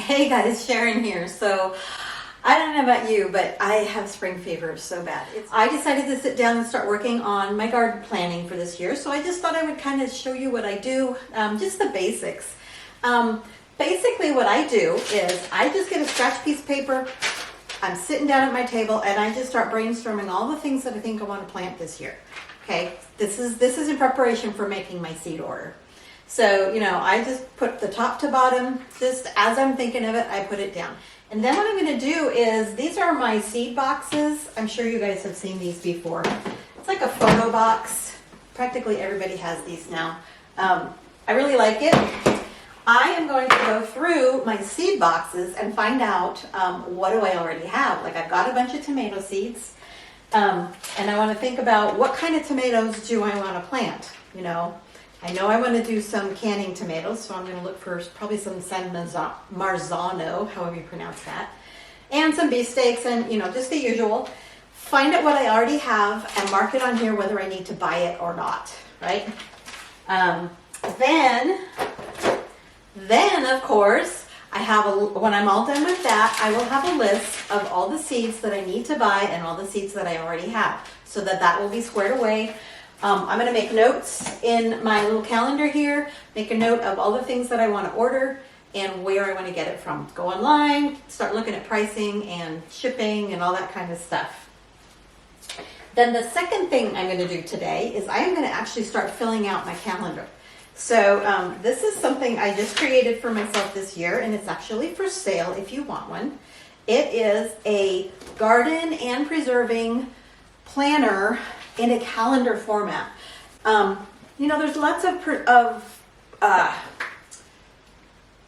Hey guys, Sharon here. So I don't know about you, but I have spring fever so bad. I decided to sit down and start working on my garden planning for this year. So I just thought I would kind of show you what I do, just the basics. Basically what I do is I just get a scratch piece of paper. I'm sitting down at my table and I just start brainstorming all the things that I think I want to plant this year. Okay, this is in preparation for making my seed order. So, I just put the top to bottom, just as I'm thinking of it, I put it down. And then what I'm going to do is, these are my seed boxes. I'm sure you guys have seen these before. It's like a photo box. Practically everybody has these now. I really like it. I am going to go through my seed boxes and find out what do I already have. Like I've got a bunch of tomato seeds. And I want to think about what kind of tomatoes do I want to plant, I know I want to do some canning tomatoes, so I'm going to look for probably some San Marzano, however you pronounce that, and some beefsteaks and, just the usual. Find out what I already have and mark it on here whether I need to buy it or not, right? Then, of course, when I'm all done with that, I will have a list of all the seeds that I need to buy and all the seeds that I already have, so that will be squared away. I'm going to make notes in my little calendar here, make a note of all the things that I want to order and where I want to get it from. Go online, start looking at pricing and shipping and all that kind of stuff. Then the second thing I'm going to do today is I am going to actually start filling out my calendar. So this is something I just created for myself this year, and it's actually for sale if you want one. It is a garden and preserving planner in a calendar format. There's lots of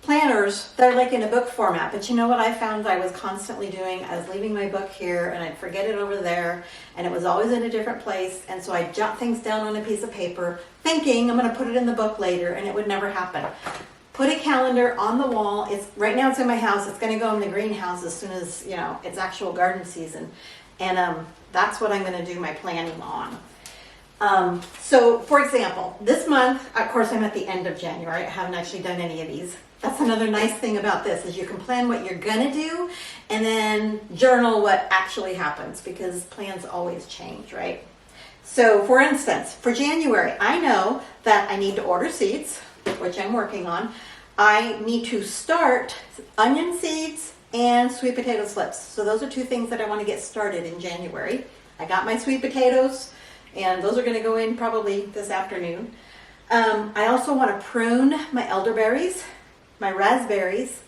planners that are like in a book format, but you know what I found I was constantly doing? I was leaving my book here and I'd forget it over there, and it was always in a different place, and so I'd jot things down on a piece of paper thinking I'm going to put it in the book later, and it would never happen. Put a calendar on the wall. Right now it's in my house. It's going to go in the greenhouse as soon as it's actual garden season, and that's what I'm going to do my planning on. So, for example, this month, of course, I'm at the end of January. I haven't actually done any of these. That's another nice thing about this, is you can plan what you're going to do and then journal what actually happens, because plans always change, right? So, for instance, for January, I know that I need to order seeds, which I'm working on. I need to start onion seeds and sweet potato slips. So those are two things that I want to get started in January. I got my sweet potatoes, and those are going to go in probably this afternoon. I also want to prune my elderberries, my raspberries,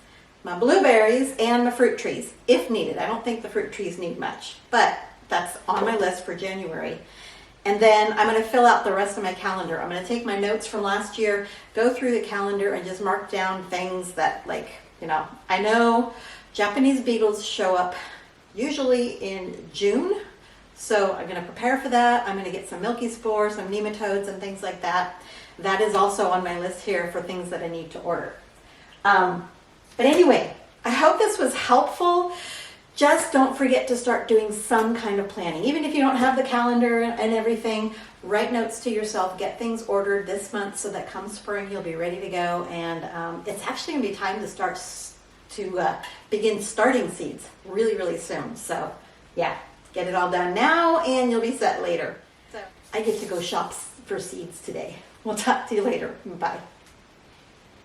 my blueberries, and my fruit trees, if needed. I don't think the fruit trees need much, but that's on my list for January. And then I'm going to fill out the rest of my calendar. I'm going to take my notes from last year, go through the calendar, and just mark down things that, I know Japanese beetles show up usually in June, so I'm going to prepare for that. I'm going to get some milky spores, some nematodes, and things like that. That is also on my list here for things that I need to order. But anyway, I hope this was helpful. Just don't forget to start doing some kind of planning. Even if you don't have the calendar and everything, write notes to yourself, get things ordered this month so that come spring you'll be ready to go. And it's actually going to be time to begin starting seeds really, really soon. So yeah, get it all done now and you'll be set later. So I get to go shop for seeds today. We'll talk to you later. Bye.